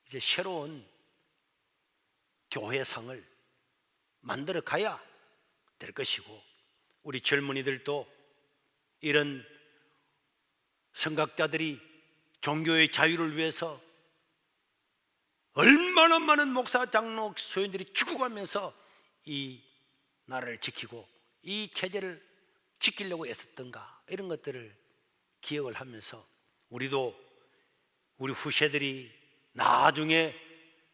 이제 새로운 교회상을 만들어 가야 될 것이고, 우리 젊은이들도 이런 선각자들이 종교의 자유를 위해서 얼마나 많은 목사, 장로, 소인들이 죽어가면서 이 나라를 지키고 이 체제를 지키려고 애썼던가, 이런 것들을 기억을 하면서 우리도 우리 후세들이 나중에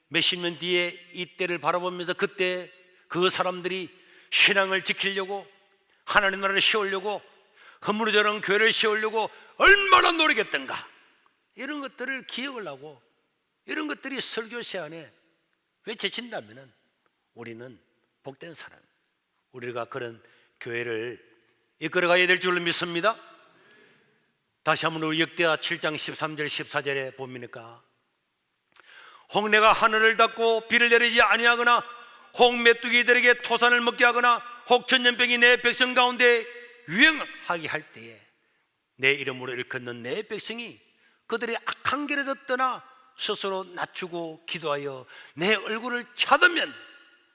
몇십 년 뒤에 이때를 바라보면서 그때 그 사람들이 신앙을 지키려고 하나님 나라를 세우려고 허물어져는 교회를 세우려고 얼마나 노력했던가, 이런 것들을 기억을 하고 이런 것들이 설교 시간에 외쳐진다면 우리는 복된 사람, 우리가 그런 교회를 이끌어가야 될 줄로 믿습니다. 다시 한번 우리 역대하 7장 13절 14절에 보니까 홍내가 하늘을 닫고 비를 내리지 아니하거나 혹 메뚜기들에게 토산을 먹게 하거나 혹 전염병이 내 백성 가운데 유행하게 할 때에 내 이름으로 일컫는 내 백성이 그들의 악한 길에서 떠나 스스로 낮추고 기도하여 내 얼굴을 찾으면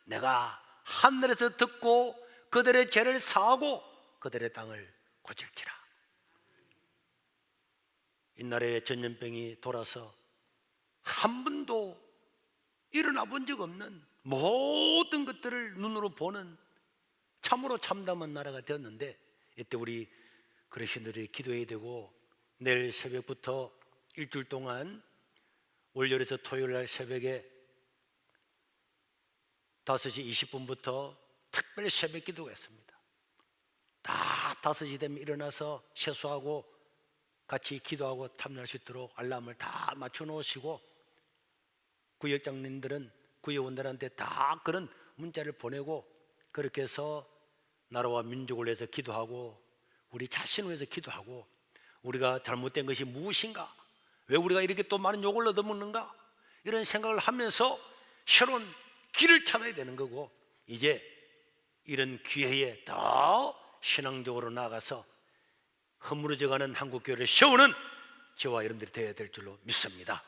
내가 하늘에서 듣고 그들의 죄를 사하고 그들의 땅을 고칠지라. 이 나라에 전염병이 돌아서 한 번도 일어나 본 적 없는 모든 것들을 눈으로 보는 참으로 참담한 나라가 되었는데, 이때 우리 그리스도인들이 기도해야 되고, 내일 새벽부터 일주일 동안 월요일에서 토요일 날 새벽에 5시 20분부터 특별히 새벽 기도가 있습니다. 다 5시 되면 일어나서 세수하고 같이 기도하고 참여할 수 있도록 알람을 다 맞춰 놓으시고, 구역장님들은 구역원들한테 다 그런 문자를 보내고, 그렇게 해서 나라와 민족을 위해서 기도하고 우리 자신을 위해서 기도하고, 우리가 잘못된 것이 무엇인가, 왜 우리가 이렇게 또 많은 욕을 얻어먹는가, 이런 생각을 하면서 새로운 길을 찾아야 되는 거고, 이제 이런 기회에 더 신앙적으로 나아가서 허물어져가는 한국교회를 세우는 저와 여러분들이 되어야 될 줄로 믿습니다.